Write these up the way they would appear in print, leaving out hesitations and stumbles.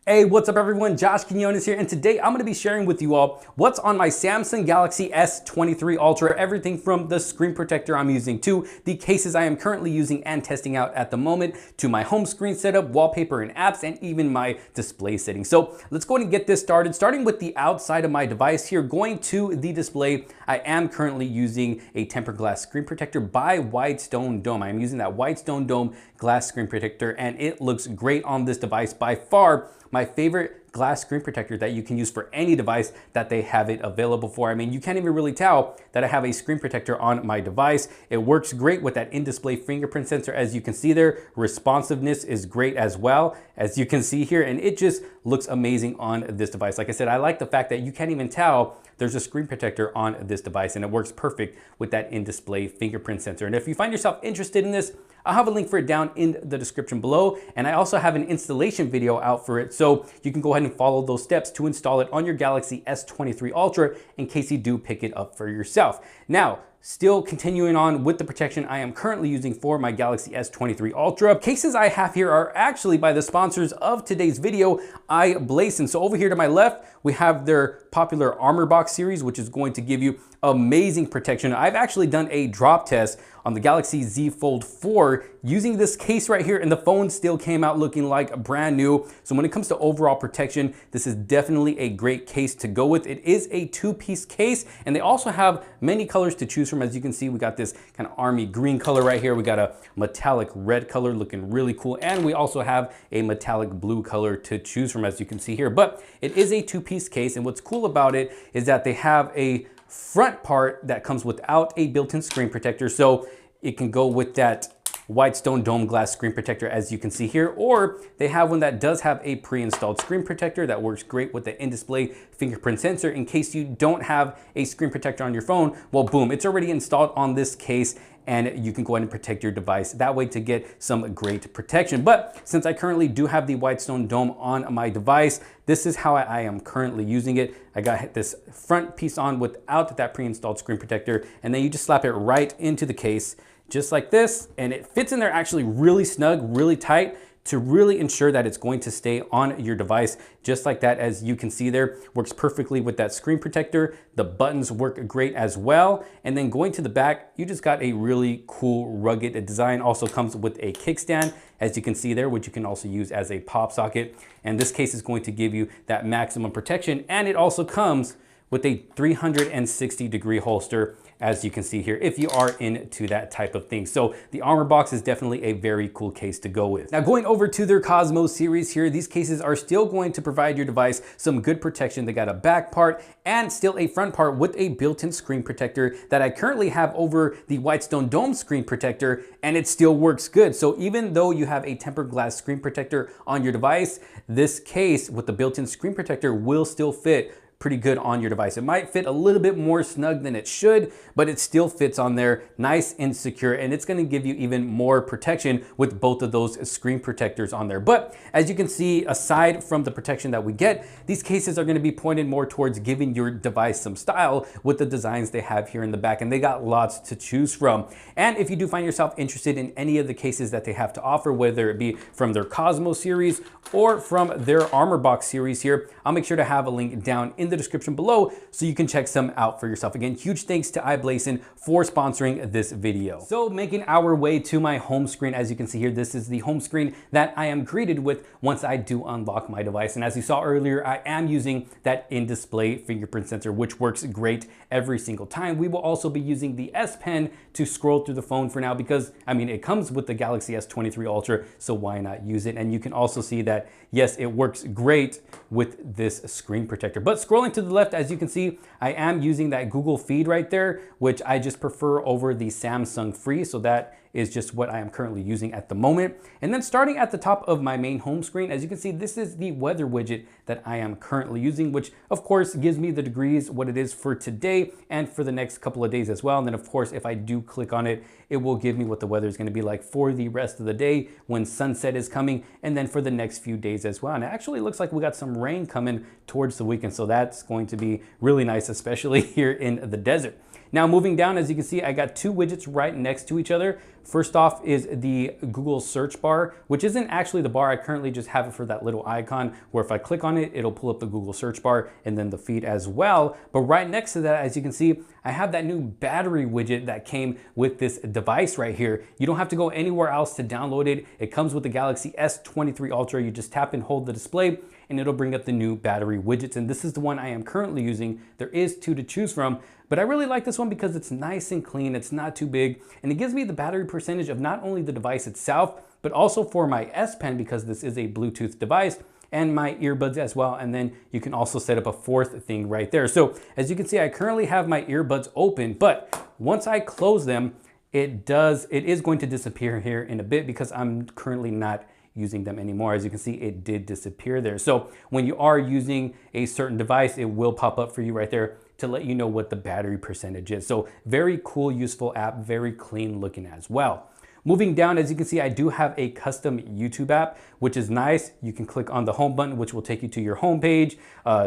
Hey, what's up everyone? Josh Quinones here, and today I'm going to be sharing with you all what's on my Samsung Galaxy S23 Ultra, everything from the screen protector I'm using to the cases I am currently using and testing out at the moment, to my home screen setup, wallpaper and apps, and even my display settings. So let's go ahead and get this started, starting with the outside of my device here. Going to the display, I am currently using a tempered glass screen protector by Whitestone Dome. I'm using that Whitestone Dome glass screen protector, and it looks great on this device. By far my favorite glass screen protector that you can use for any device that they have it available for. I mean, you can't even really tell that I have a screen protector on my device. It works great with that in-display fingerprint sensor. As you can see there, responsiveness is great as well, as you can see here, and it just looks amazing on this device. Like I said, I like the fact that you can't even tell there's a screen protector on this device, and it works perfect with that in-display fingerprint sensor. And if you find yourself interested in this, I'll have a link for it down in the description below, and I also have an installation video out for it, so you can go ahead and follow those steps to install it on your Galaxy S23 Ultra in case you do pick it up for yourself. Now, still continuing on with the protection I am currently using for my Galaxy S23 Ultra. Cases I have here are actually by the sponsors of today's video, iBlazin. So over here to my left, we have their popular Armor Box series, which is going to give you amazing protection. I've actually done a drop test on the Galaxy Z Fold 4 using this case right here, and the phone still came out looking like brand new. So when it comes to overall protection, this is definitely a great case to go with. It is a two-piece case, and they also have many colors to choose from. As you can see, we got this kind of army green color right here. We got a metallic red color looking really cool, and we also have a metallic blue color to choose from, as you can see here. But it is a two-piece case, and what's cool about it is that they have a front part that comes without a built-in screen protector, so it can go with that Whitestone Dome glass screen protector, as you can see here, or they have one that does have a pre-installed screen protector that works great with the in-display fingerprint sensor. In case you don't have a screen protector on your phone, well, boom, it's already installed on this case, and you can go ahead and protect your device that way to get some great protection. But since I currently do have the Whitestone Dome on my device, this is how I am currently using it. I got this front piece on without that pre-installed screen protector, and then you just slap it right into the case, just like this, and it fits in there actually really snug, really tight, to really ensure that it's going to stay on your device just like that. As you can see there, works perfectly with that screen protector. The buttons work great as well. And then going to the back, you just got a really cool rugged design. Also comes with a kickstand, as you can see there, which you can also use as a pop socket. And this case is going to give you that maximum protection. And it also comes with a 360-degree holster, as you can see here, if you are into that type of thing. So the Armor Box is definitely a very cool case to go with. Now, going over to their Cosmo series here, these cases are still going to provide your device some good protection. They got a back part and still a front part with a built-in screen protector that I currently have over the Whitestone Dome screen protector, and it still works good. So even though you have a tempered glass screen protector on your device, this case with the built-in screen protector will still fit pretty good on your device. It might fit a little bit more snug than it should, but it still fits on there nice and secure, and it's gonna give you even more protection with both of those screen protectors on there. But as you can see, aside from the protection that we get, these cases are gonna be pointed more towards giving your device some style with the designs they have here in the back, and they got lots to choose from. And if you do find yourself interested in any of the cases that they have to offer, whether it be from their Cosmo series or from their Armor Box series here, I'll make sure to have a link down in the description below so you can check some out for yourself. Again, huge thanks to iBlazin for sponsoring this video. So making our way to my home screen, as you can see here, this is the home screen that I am greeted with once I do unlock my device. And as you saw earlier, I am using that in-display fingerprint sensor, which works great every single time. We will also be using the S Pen to scroll through the phone for now, because I mean, it comes with the Galaxy S23 Ultra, so why not use it? And you can also see that, yes, it works great with this screen protector. But scrolling to the left, as you can see, I am using that Google feed right there, which I just prefer over the Samsung Free. So that is just what I am currently using at the moment. And then starting at the top of my main home screen, as you can see, this is the weather widget that I am currently using, which of course gives me the degrees, what it is for today and for the next couple of days as well. And then of course, if I do click on it, it will give me what the weather is going to be like for the rest of the day when sunset is coming, and then for the next few days as well. And it actually looks like we got some rain coming towards the weekend, so that's going to be really nice, especially here in the desert. Now moving down, as you can see, I got two widgets right next to each other. First off is the Google search bar, which isn't actually the bar. I currently just have it for that little icon where if I click on it, it'll pull up the Google search bar and then the feed as well. But right next to that, as you can see, I have that new battery widget that came with this device right here. You don't have to go anywhere else to download it. It comes with the Galaxy S23 Ultra. You just tap and hold the display and it'll bring up the new battery widgets. And this is the one I am currently using. There is two to choose from, but I really like this one because it's nice and clean. It's not too big and it gives me the battery percentage of not only the device itself, but also for my S Pen because this is a Bluetooth device, and my earbuds as well. And then you can also set up a fourth thing right there. So as you can see, I currently have my earbuds open, but once I close them, it is going to disappear here in a bit because I'm currently not using them anymore. As you can see, it did disappear there. So when you are using a certain device, it will pop up for you right there to let you know what the battery percentage is. So very cool, useful app, very clean looking as well. Moving down, as you can see, I do have a custom YouTube app, which is nice. You can click on the home button, which will take you to your home page,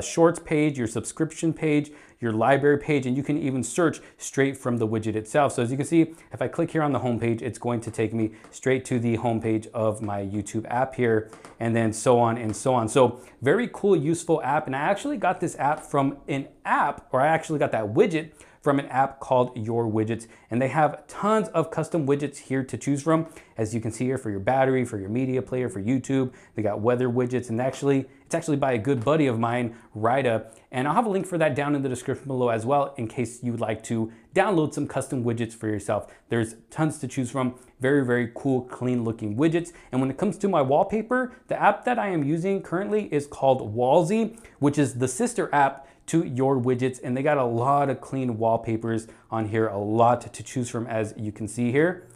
shorts page, your subscription page, your library page, and you can even search straight from the widget itself. So as you can see, if I click here on the home page, it's going to take me straight to the home page of my YouTube app here, and then so on and so on. So very cool, useful app. And I actually got this app from an app, or I actually got that widget from an app called Your Widgets, and they have tons of custom widgets here to choose from. As you can see here, for your battery, for your media player, for YouTube, they got weather widgets, and it's actually by a good buddy of mine, Rida, and I'll have a link for that down in the description below as well in case you would like to download some custom widgets for yourself. There's tons to choose from. Very, very cool, clean looking widgets. And when it comes to my wallpaper, the app that I am using currently is called Wallsy, which is the sister app to Your Widgets, and they got a lot of clean wallpapers on here, a lot to choose from, as you can see here.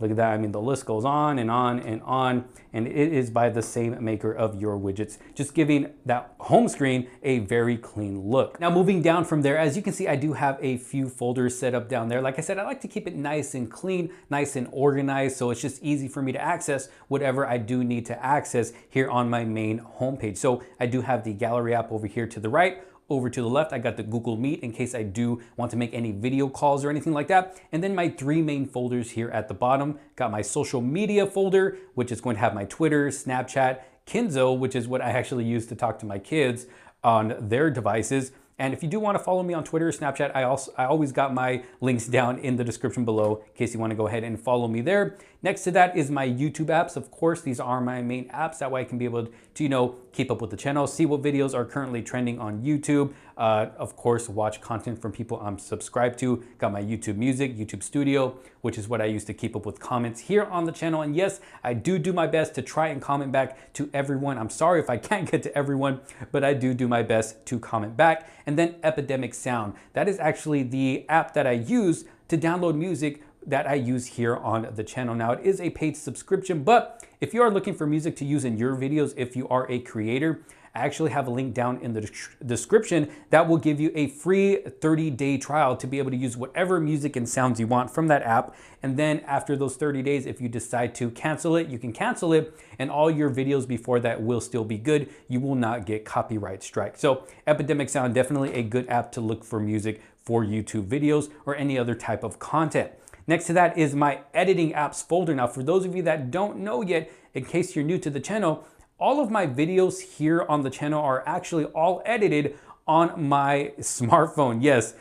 Look at that. I mean, the list goes on and on and on, and it is by the same maker of Your Widgets, just giving that home screen a very clean look. Now, moving down from there, as you can see, I do have a few folders set up down there. Like I said, I like to keep it nice and clean, nice and organized, so it's just easy for me to access whatever I do need to access here on my main homepage. So I do have the gallery app over here to the right. Over to the left, I got the Google Meet in case I do want to make any video calls or anything like that. And then my three main folders here at the bottom. Got my social media folder, which is going to have my Twitter, Snapchat, Kinzo, which is what I actually use to talk to my kids on their devices. And if you do want to follow me on Twitter or Snapchat, I always got my links down in the description below in case you want to go ahead and follow me there. Next to that is my YouTube apps. Of course, these are my main apps. That way I can be able to, keep up with the channel, see what videos are currently trending on YouTube. Of course, watch content from people I'm subscribed to. Got my YouTube Music, YouTube Studio, which is what I use to keep up with comments here on the channel. And yes, I do my best to try and comment back to everyone. I'm sorry if I can't get to everyone, but I do my best to comment back. And then Epidemic Sound. That is actually the app that I use to download music that I use here on the channel. Now, it is a paid subscription, but if you are looking for music to use in your videos, if you are a creator, I actually have a link down in the description that will give you a free 30-day trial to be able to use whatever music and sounds you want from that app. And then after those 30 days, if you decide to cancel it, you can cancel it, and all your videos before that will still be good. You will not get copyright strike. So Epidemic Sound, definitely a good app to look for music for YouTube videos or any other type of content. Next to that is my editing apps folder. Now, for those of you that don't know yet, in case you're new to the channel, all of my videos here on the channel are actually all edited on my smartphone. Yes,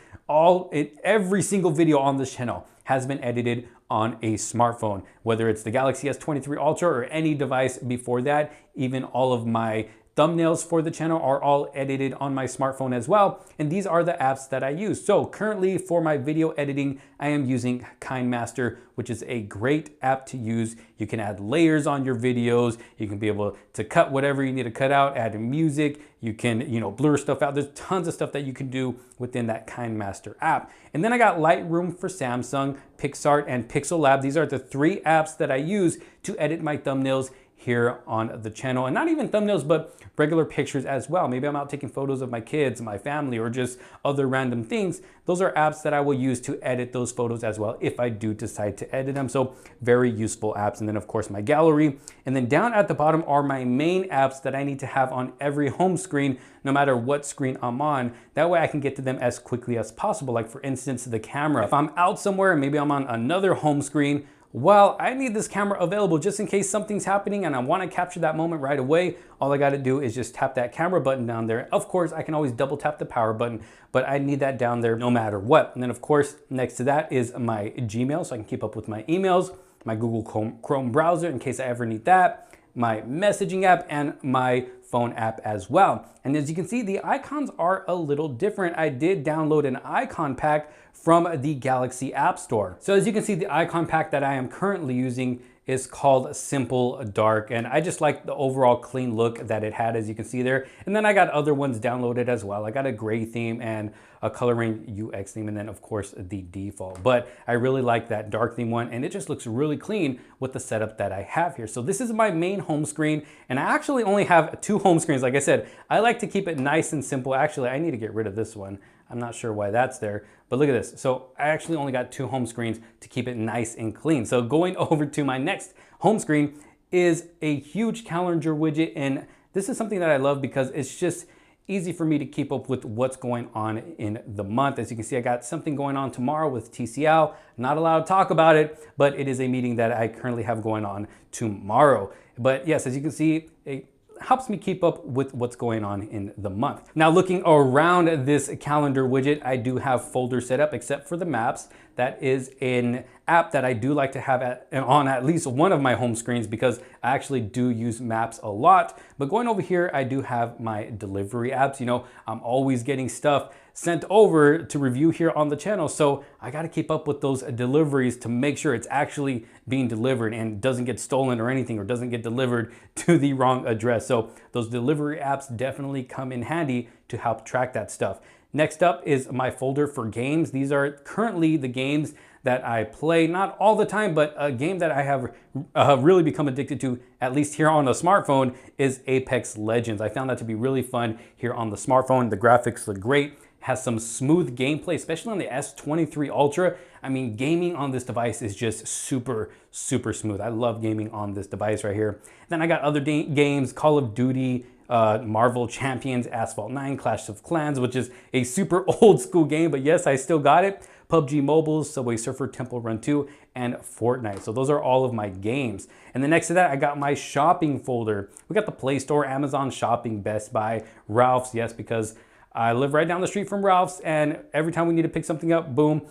every single video on this channel has been edited on a smartphone, whether it's the Galaxy S23 Ultra or any device before that. Even all of my thumbnails for the channel are all edited on my smartphone as well. And these are the apps that I use. So currently for my video editing, I am using KineMaster, which is a great app to use. You can add layers on your videos. You can be able to cut whatever you need to cut out, add music. You can, blur stuff out. There's tons of stuff that you can do within that KineMaster app. And then I got Lightroom for Samsung, PixArt, and Pixel Lab. These are the three apps that I use to edit my thumbnails here on the channel, and not even thumbnails, but regular pictures as well. Maybe I'm out taking photos of my kids, my family, or just other random things. Those are apps that I will use to edit those photos as well if I do decide to edit them. So very useful apps. And then of course my gallery. And then down at the bottom are my main apps that I need to have on every home screen, no matter what screen I'm on. That way I can get to them as quickly as possible. Like for instance, the camera. If I'm out somewhere and maybe I'm on another home screen, well, I need this camera available just in case something's happening and I want to capture that moment right away. All I got to do is just tap that camera button down there. Of course, I can always double tap the power button, but I need that down there no matter what. And then of course, next to that is my Gmail, so I can keep up with my emails, my Google Chrome browser in case I ever need that, my messaging app, and my phone app as well. And as you can see, the icons are a little different. I did download an icon pack from the Galaxy App Store. So as you can see, the icon pack that I am currently using is called Simple Dark, and I just like the overall clean look that it had, as you can see there. And then I got other ones downloaded as well. I got a gray theme and a coloring UX theme, and then of course the default. But I really like that dark theme one, and it just looks really clean with the setup that I have here. So this is my main home screen, and I actually only have 2 home screens. Like I said, I like to keep it nice and simple. Actually, I need to get rid of this one. I'm not sure why that's there, but look at this. So I actually only got 2 home screens to keep it nice and clean. So going over to my next home screen is a huge calendar widget. And this is something that I love because it's just easy for me to keep up with what's going on in the month. As you can see, I got something going on tomorrow with TCL. Not allowed to talk about it, but it is a meeting that I currently have going on tomorrow. But yes, as you can see, it helps me keep up with what's going on in the month. Now looking around this calendar widget, I do have folders set up except for the maps. That is an app that I do like to have on at least one of my home screens because I actually do use maps a lot. But going over here, I do have my delivery apps. You know, I'm always getting stuff sent over to review here on the channel. So I got to keep up with those deliveries to make sure it's actually being delivered and doesn't get stolen or anything, or doesn't get delivered to the wrong address. So those delivery apps definitely come in handy to help track that stuff. Next up is my folder for games. These are currently the games that I play, not all the time, but a game that I have really become addicted to, at least here on the smartphone, is Apex Legends. I found that to be really fun here on the smartphone. The graphics look great, has some smooth gameplay, especially on the S23 Ultra. I mean, gaming on this device is just super, super smooth. I love gaming on this device right here. Then I got other games, Call of Duty, Marvel Champions, Asphalt 9, Clash of Clans, which is a super old school game, but yes, I still got it. PUBG Mobile, Subway Surfer, Temple Run 2, and Fortnite. So those are all of my games. And then next to that, I got my shopping folder. We got the Play Store, Amazon Shopping, Best Buy, Ralph's, yes, because I live right down the street from Ralph's, and every time we need to pick something up, boom,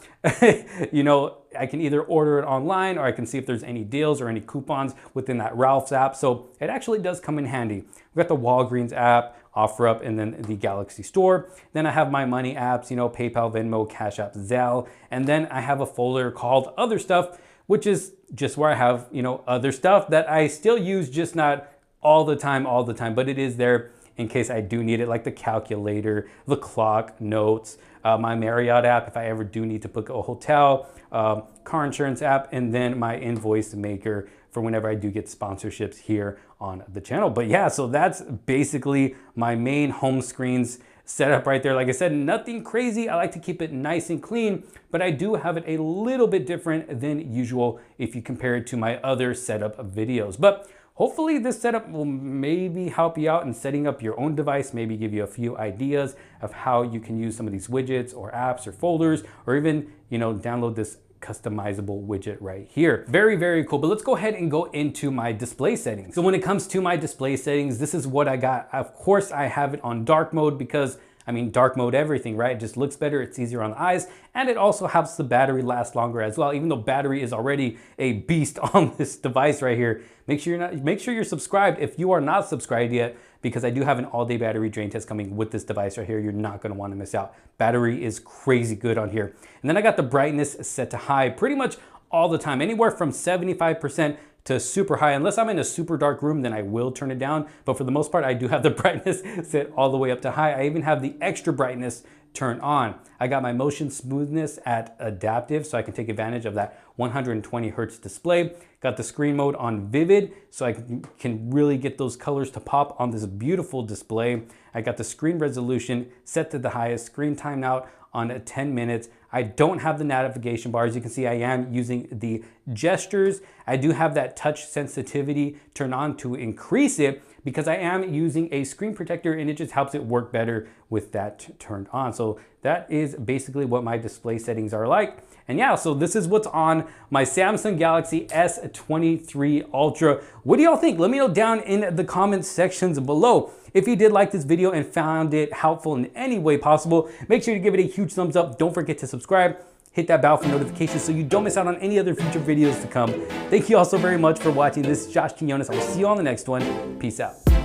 you know, I can either order it online or I can see if there's any deals or any coupons within that Ralph's app. So it actually does come in handy. We've got the Walgreens app, OfferUp, and then the Galaxy Store. Then I have my money apps, you know, PayPal, Venmo, Cash App, Zelle. And then I have a folder called Other Stuff, which is just where I have, you know, other stuff that I still use, just not all the time, but it is there in case I do need it, like the calculator, the clock, notes, my Marriott app if I ever do need to book a hotel, car insurance app, and then my invoice maker for whenever I do get sponsorships here on the channel. But yeah, so that's basically my main home screens setup right there. Like I said, nothing crazy. I like to keep it nice and clean, but I do have it a little bit different than usual if you compare it to my other setup videos. But hopefully this setup will maybe help you out in setting up your own device, maybe give you a few ideas of how you can use some of these widgets or apps or folders, or even, you know, download this customizable widget right here. Very, very cool. But let's go ahead and go into my display settings. So when it comes to my display settings, this is what I got. Of course, I have it on dark mode because I mean, dark mode everything, right? It just looks better, it's easier on the eyes, and it also helps the battery last longer as well. Even though battery is already a beast on this device right here, make sure you're subscribed if you are not subscribed yet, because I do have an all-day battery drain test coming with this device right here. You're not gonna wanna miss out. Battery is crazy good on here. And then I got the brightness set to high pretty much all the time, anywhere from 75% to super high. Unless I'm in a super dark room, then I will turn it down. But for the most part, I do have the brightness set all the way up to high. I even have the extra brightness turn on. I got my motion smoothness at adaptive, so I can take advantage of that 120 Hertz display. Got the screen mode on vivid, so I can really get those colors to pop on this beautiful display. I got the screen resolution set to the highest, screen timeout on 10 minutes. I don't have the navigation bar. As you can see, I am using the gestures. I do have that touch sensitivity turned on to increase it because I am using a screen protector, and it just helps it work better with that turned on. So that is basically what my display settings are like. And yeah, so this is what's on my Samsung Galaxy S23 Ultra. What do y'all think? Let me know down in the comments sections below. If you did like this video and found it helpful in any way possible, make sure to give it a huge thumbs up. Don't forget to subscribe. Hit that bell for notifications so you don't miss out on any other future videos to come. Thank you all so very much for watching. This is Josh Quinones. I will see you on the next one. Peace out.